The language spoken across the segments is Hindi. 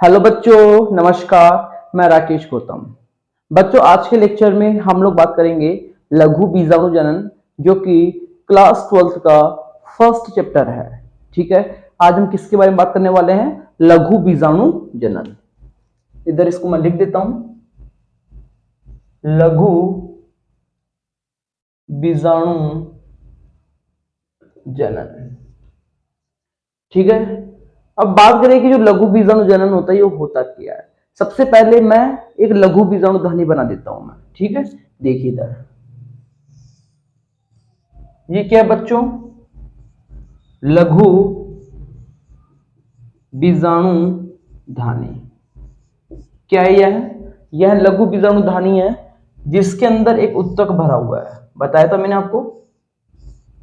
हेलो बच्चों, नमस्कार। मैं राकेश गौतम। बच्चों, आज के लेक्चर में हम लोग बात करेंगे लघु बीजाणु जनन, जो कि क्लास 12th का फर्स्ट चैप्टर है। ठीक है, आज हम किसके बारे में बात करने वाले हैं? लघु बीजाणु जनन। इधर इसको मैं लिख देता हूं, लघु बीजाणु जनन। ठीक है, अब बात करें कि जो लघु बीजाणु जनन होता है, ये होता क्या है। सबसे पहले मैं एक लघु बीजाणु ध्वनि बना देता हूं मैं। ठीक है, देखिए इधर ये क्या है बच्चों? लघु बीजाणु ध्वनि। क्या है यह लघु बीजाणु ध्वनि है जिसके अंदर एक उत्तक भरा हुआ है। बताया था मैंने आपको।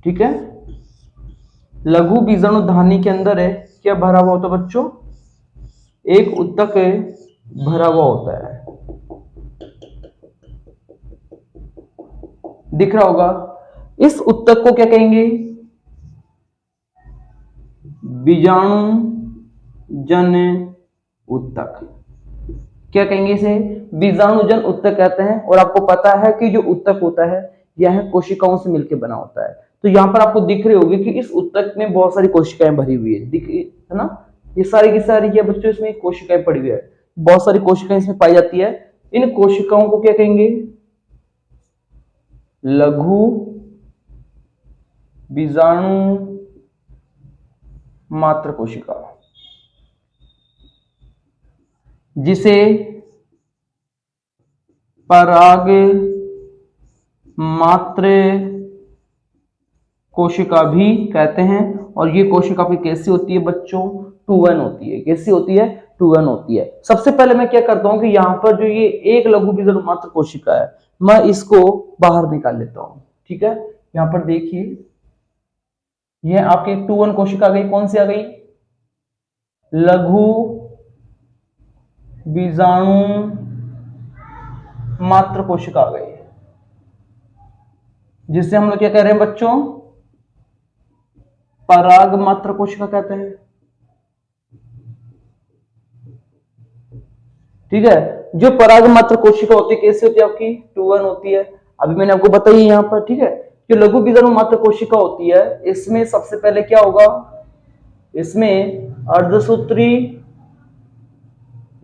ठीक है, लघु बीजाणु ध्वनि के अंदर है क्या भरा हुआ होता है बच्चों? एक उत्तक भरा हुआ होता है। दिख रहा होगा। इस उत्तक को क्या कहेंगे? बीजाणु जन उत्तक। क्या कहेंगे इसे? बीजाणु जन उत्तक कहते हैं। और आपको पता है कि जो उत्तक होता है यह कोशिकाओं से मिलकर बना होता है। तो यहां पर आपको दिख रही होगी कि इस उत्तक में बहुत सारी कोशिकाएं भरी हुई है। दिख है ना? ये सारी की सारी क्या बच्चों, इसमें कोशिकाएं पड़ी हुई है। बहुत सारी कोशिकाएं इसमें पाई जाती है। इन कोशिकाओं को क्या कहेंगे? लघु बीजाणु मात्र कोशिका, जिसे पराग मात्र कोशिका भी कहते हैं। और ये कोशिका भी कैसी होती है बच्चों? 2n होती है। कैसी होती है? 2n होती है। सबसे पहले मैं क्या करता हूं कि यहां पर जो ये एक लघु बीजाणु मात्र कोशिका है, मैं इसको बाहर निकाल लेता हूं। ठीक है, यहां पर देखिए, यह आपकी 2n कोशिका आ गई। कौन सी आ गई? लघु बीजाणु मात्र कोशिका आ गई, जिससे हम लोग क्या कह रहे हैं बच्चों? पराग मात्र कोशिका कहते हैं। ठीक है, जो पराग मात्र कोशिका होती है कैसी होती है आपकी? 2n होती है। अभी मैंने आपको बताई यहां पर। ठीक है, जो लघु बीजाणु मात्र कोशिका होती है, इसमें सबसे पहले क्या होगा? इसमें अर्धसूत्री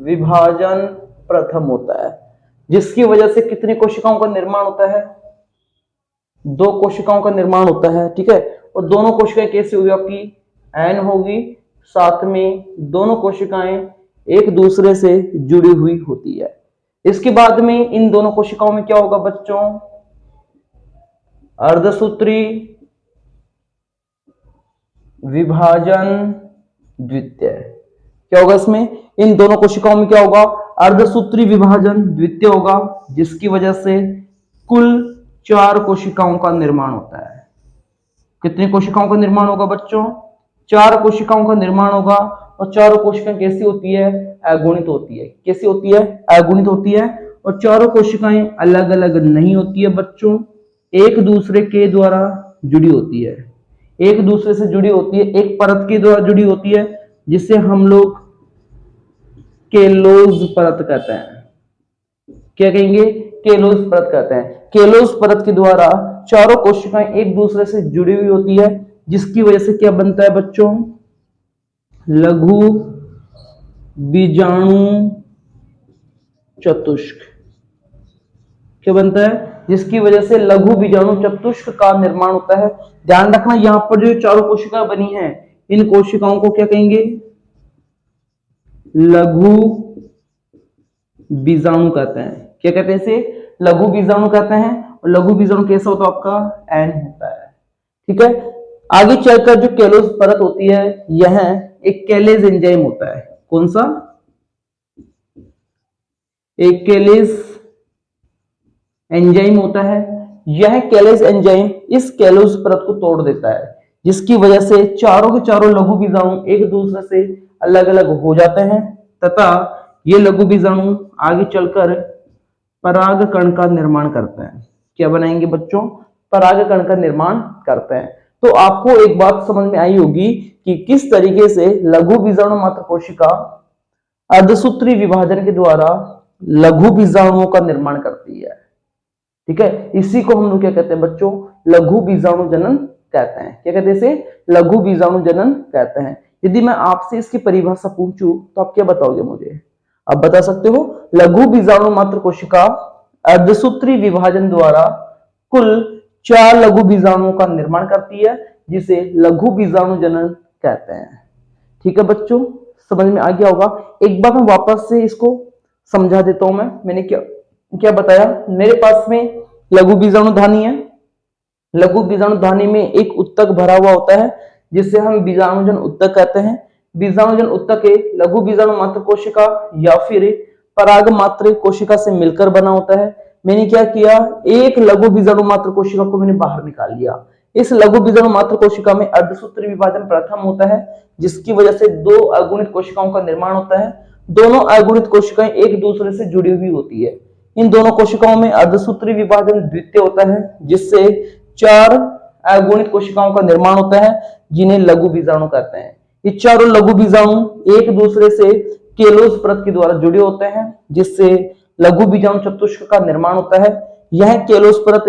विभाजन प्रथम होता है, जिसकी वजह से कितनी कोशिकाओं का निर्माण होता है? 2 कोशिकाओं का निर्माण होता है। ठीक है, और दोनों कोशिकाएं कैसी होगी आपकी? n होगी। साथ में दोनों कोशिकाएं एक दूसरे से जुड़ी हुई होती है। इसके बाद में इन दोनों कोशिकाओं में क्या होगा बच्चों? अर्धसूत्री विभाजन द्वितीय। क्या होगा इसमें? इन दोनों कोशिकाओं में क्या होगा? अर्धसूत्री विभाजन द्वितीय होगा, जिसकी वजह से कुल 4 कोशिकाओं का निर्माण होता है। कितनी कोशिकाओं का निर्माण होगा बच्चों? 4 कोशिकाओं का निर्माण होगा। और चारों कोशिकाएं कैसी होती है? अगुणित होती है। कैसी होती है? अगुणित होती है। और चारों कोशिकाएं अलग अलग नहीं होती है बच्चों, एक दूसरे के द्वारा जुड़ी होती है। एक दूसरे से जुड़ी होती है, एक परत के द्वारा जुड़ी होती है, जिसे हम लोग केलोज परत कहते हैं। क्या कहेंगे? केलोज परत कहते हैं। केलोज परत के द्वारा चारों कोशिकाएं एक दूसरे से जुड़ी हुई होती है, जिसकी वजह से क्या बनता है बच्चों? लघु बीजाणु चतुष्क। क्या बनता है? जिसकी वजह से लघु बीजाणु चतुष्क का निर्माण होता है। ध्यान रखना, यहां पर जो चारों कोशिकाएं बनी हैं, इन कोशिकाओं को क्या कहेंगे? लघु बीजाणु कहते हैं। क्या कहते हैं इसे? लघु बीजाणु कहते हैं। और लघु बीजाणु कैसा होता है आपका? n होता है। ठीक है, आगे चलकर जो केलोज परत होती है, यह एक केलेज एंजाइम होता है। कौन सा? एक केलेज एंजाइम होता है। यह केलेज एंजाइम इस केलोज परत को तोड़ देता है, जिसकी वजह से चारों के चारों लघु बीजाणु एक दूसरे से अलग अलग हो जाते हैं, तथा ये लघु बीजाणु आगे चलकर पराग कण का निर्माण करते हैं। क्या बनाएंगे बच्चों? पराग कण का निर्माण करते हैं। तो आपको एक बात समझ में आई होगी कि किस तरीके से लघु बीजाणु मात्र कोशिका अर्धसूत्री विभाजन के द्वारा लघु बीजाणुओं का निर्माण करती है। ठीक है, इसी को हम लोग क्या कहते हैं बच्चों, लघु बीजाणु जनन कहते हैं। क्या कहते हैं इसे? लघु बीजाणु जनन कहते हैं। यदि मैं आपसे इसकी परिभाषा पूछूं तो आप क्या बताओगे मुझे? आप बता सकते हो, लघु बीजाणु मात्र कोशिका अर्धसूत्री विभाजन द्वारा कुल 4 लघु बीजाणुओं का निर्माण करती है, जिसे लघु बीजाणु जनन कहते हैं। ठीक है बच्चों, समझ में आ गया होगा। एक बार मैं वापस से इसको समझा देता हूं। मैंने क्या बताया? मेरे पास में लघु बीजाणु धानी है। लघु बीजाणु धानी में एक उत्तक भरा हुआ होता है, जिसे हम बीजाणुजन उत्तक कहते हैं। बीजाणुजन उत्तक एक लघु बीजाणु मात्र कोशिका या फिर पराग मात्र कोशिका से मिलकर बना होता है। मैंने क्या किया, एक लघु बीजाणु मात्र कोशिका को मैंने बाहर निकाल लिया। इस लघु बीजाणु मात्र कोशिका में अर्धसूत्री विभाजन प्रथम होता है, जिसकी वजह से 2 अगुणित कोशिकाओं का निर्माण होता है। दोनों अगुणित कोशिकाएं एक दूसरे से जुड़ी हुई होती है। इन दोनों कोशिकाओं में अर्धसूत्री विभाजन द्वितीय होता है, जिससे 4 अगुणित कोशिकाओं का निर्माण होता है, जिन्हें लघु बीजाणु कहते हैं। ये चारों लघु बीजाणु एक दूसरे से केलोस परत के द्वारा जुड़े होते हैं, जिससे लघु बीजाणु चतुष्क का निर्माण होता है। यह केलोस परत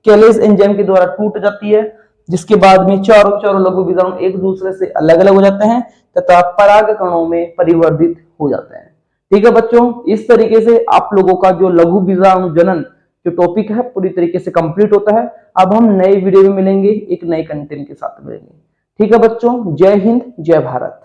केलेस एंजाइम के द्वारा टूट जाती है, जिसके बाद में चारों लघु बीजाणु एक दूसरे से अलग अलग हो जाते हैं तथा पराग कणों में परिवर्तित हो जाते हैं। ठीक है बच्चों, इस तरीके से आप लोगों का जो लघु बीजाणु जनन जो टॉपिक है पूरी तरीके से कंप्लीट होता है। अब हम नए वीडियो में मिलेंगे, एक नए कंटेंट के साथ मिलेंगे। ठीक है बच्चों, जय हिंद, जय भारत।